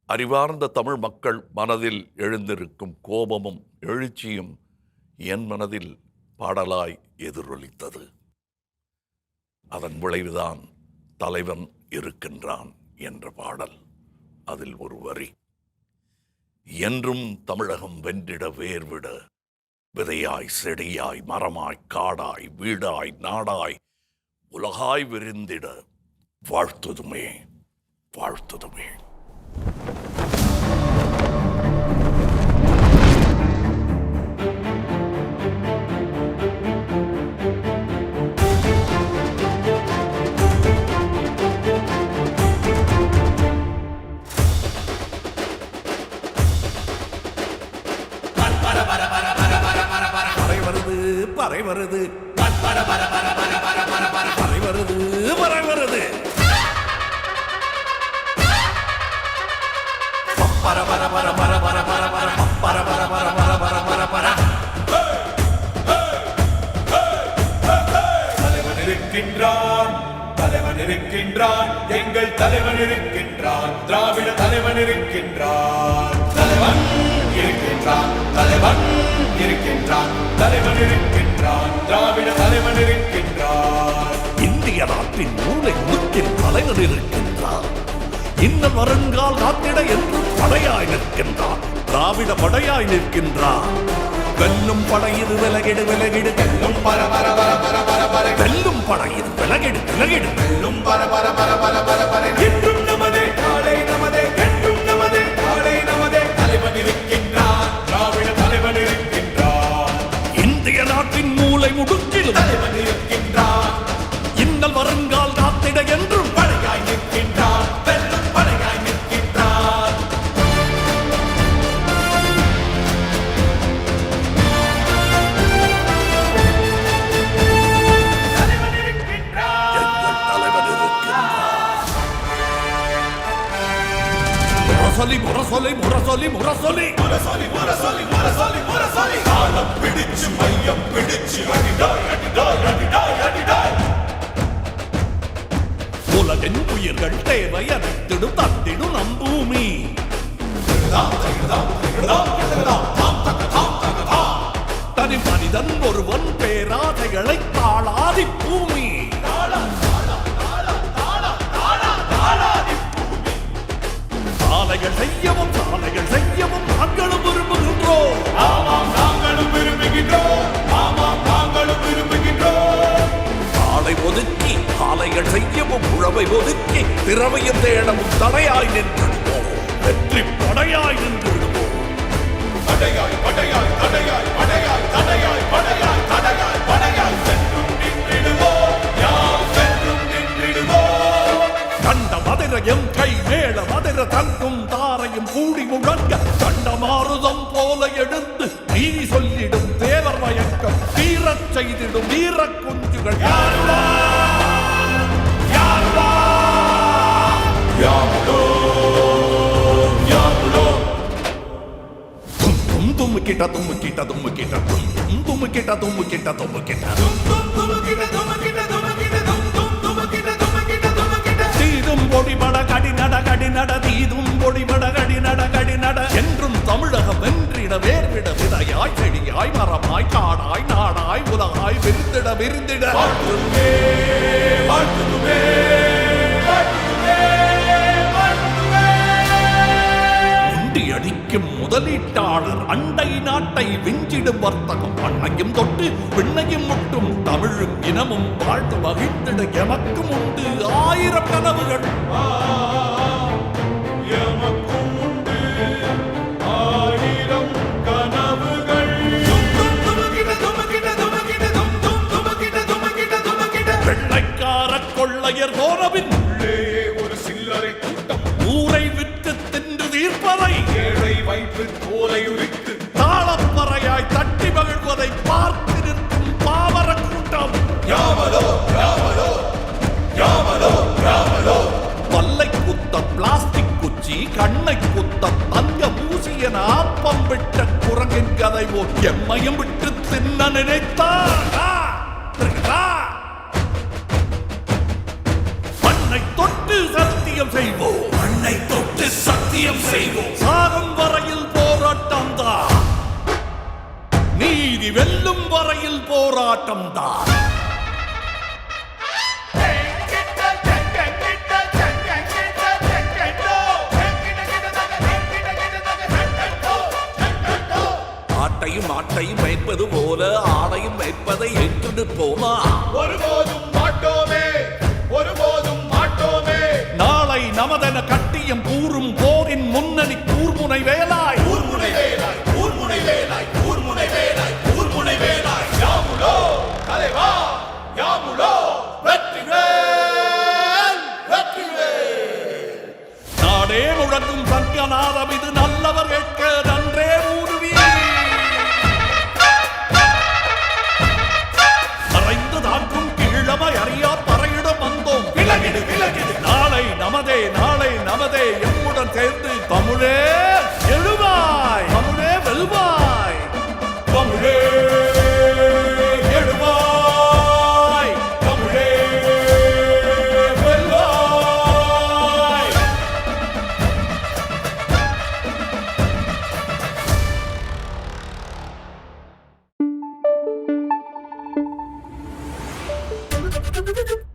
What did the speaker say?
அறிவார்ந்த தமிழ் மக்கள் மனதில் எழுந்திருக்கும் கோபமும் எழுச்சியும் என் மனதில் பாடலாய் எதிரொலித்தது. அதன் விளைவுதான் தலைவன் இருக்கின்றான் என்ற பாடல். அதில் ஒரு வரி, என்றும் தமிழகம் வென்றிட வேர்விட விதையாய் செடியாய் மரமாய் காடாய் வீடாய் நாடாய் உலகாய் விரிந்திட வாழ்த்துதுமே வாழ்த்துதுமே. பறை வருது பறை வருது பறை வருது பர பர பர பர பர பர பர பர பர பர பர பர பர பர. தலைவன் இருக்கின்றான், தலைவன் இருக்கின்றான், எங்கள் தலைவன் இருக்கின்றான், திராவிட தலைவன் இருக்கின்றான், தலைவன் இருக்கின்றான், தலைவன் இருக்கின்றான், தலைவன் இருக்கின்றான், திராவிட தலைவன் இருக்கின்றான். இந்திய நாட்டின் மூளை முக்கின் தலைவன் இருக்கின்றான். இந்த வருங்கால் காத்திட என்று படையாய் நிற்கின்றான், திராவிட படையாய் நிற்கின்றான். வெல்லும் படையிது விலகிடு விலகிடு வெல்லும் பர பர பர பர பர பர வெல்லும் படையிது விலகிடு விலகிடு வெல்லும் பர பர பர பர பர பர. என்றும் நமதே நாளை நமதே, என்றும் நமதே நாளை நமதே, தலைவன் இருக்கின்றான், திராவிட தலைவன் இருக்கின்றான். இந்திய நாட்டின் மூளை முடுக்கில் தலைவன் இருக்கின்றான். இன்னல் வருங்கால் காத்திட என்றும் படையாய் நிற்கின்றான், வெல்லும் படையாய் நிற்கின்றான். தலைவன் இருக்கின்றான், எங்கள் தலைவன் இருக்கின்றான். முரசொலி முரசொலி முரசொலி முரசொலி முரசொலி முரசொலி முரசொலி முரசொலி. காலம் பிடிச்சு மையம் பிடிச்சு அடிடாய் அடிடாய் அடிடாய் அடிடாய். உலகின் உயிர்கள் தேவை அனைத்திடும் தந்திடும் நம் பூமி. தனி மனிதன் ஒருவன் பேராதைகளை தாளாதி பூமி. சாலைகள் செய்யவும் சாலைகள் செய்யவும் நாங்களும் விரும்புகின்றோம். ஆமாம் நாங்களும் விரும்புகின்றோம், ஆமாம் நாங்களும் விரும்புகின்றோம். சாலை ஒதுக்கி சாலைகள் செய்யவும் உழவை ஒதுக்கி திறமையும் தேடவும் தடையாய் நின்றுடுவோம், வெற்றி படையாய் நின்றுடுவோம். படையாய் படையாய் தடையாய் படையாய் தடையாய் படையாய் தடையாய் படையாய் சென்றும் நின்றிடுவோம், யார் சென்றும் நின்றிடுவோம். கண்ட மதுரையும் கை மேல மதுர தங்கும் தாரையும் கூடி முழங்க கண்ட மாறுதம் போல எடுத்து நீதி சொல்லிடும் தேவர் மயக்கம் தீரச் செய்திடும் வீர குஞ்சுகள். தும்முக்கிட்ட தும்முக்கிட்ட தும்முக்கிட்ட தும்முக்கிட்ட தும்முக்கிட்ட தும்முக்கிட்ட தீதும் பொடிபட கடிநட கடிநட தீதும் பொடிபட கடிநட கடிநட. என்றும் தமிழகம் வென்றிட வேர்விட விதையாய் செடியாய் மரமாய் காடாய் நாடாய் உலகாய் விரிந்திட விரிந்திட வாழ்த்துமே வாழ்த்துமே. அடிக்கும் முதலீட்டாளர் அண்டை நாட்டை விஞ்சிடும் வர்த்தகம் மண்ணையும் தொட்டு விண்ணையும் முட்டும் தமிழும் இனமும் வாழ்த்து வகித்திட எமக்கும் உண்டு ஆயிரம் கனவுகள். எமக்கும் உண்டு ஆயிரம் கனவுகள். வெள்ளைக்கார கொள்ளையர் போனபின் ஒரு சில்லறை கூட்டம் ஊரை விட்டு தின்று தீர்ப்பதை ஏழை வைப்பு தோலை உரித்து தாளப்பறையாய் தட்டி மகிழ்வதை பார்த்து நிற்கும் பாமர கூட்டம். யாவலோ யாவலோ யாவலோ யாவலோ. பல்லை குத்த பிளாஸ்டிக் குச்சி கண்ணை குத்த தங்க மூசிய ஆப்பம் விட்ட குரங்கின் கதை போல் எம்மையும் விட்டு தின்ன நினைத்தார். மண்ணை தொட்டு சத்தியம் செய்வோம், மண்ணை தொட்டு சத்தியம் சத்தியம் செய்வோம். சாகும் வரையில் போராட்டம் தான், நீதி வெல்லும் வரையில் போராட்டம் தான். ஆட்டையும் ஆட்டையும் மேய்ப்பது போல ஆடையும் மேய்ப்பதை ஏற்று நிற்போமா? ஒருபோதும் மாட்டோமே, ஒருபோதும் மாட்டோமே. நாளை நமதென கட்டியம் கூறும் போரின் முன்னணி கூர்முனை வேலாய், கூர்முனை வேலாய், கூர்முனை வேலாய், கூர்முனை வேலாய், கூர்முனை வேலாய். யாமுலோ தலைவா, யாமுலோ வெற்றிவேல், வெற்றிவேல். நாடே முழங்கும் சங்கநாதம் இது நல்லவர் கேட்க நன்றே ஊருவி. மறைந்து தாக்கும் கீழமை அறியா பறையிடம் வந்தோம். விலகிடு, விலகிடு. நாளை நமதே, நாளை நமதே. எம்முடன் சேர்ந்து தமிழே எழுவாய், தமிழே வெல்வாய், தமிழே எழுவாய், தமிழே வெல்வாய். Thank you.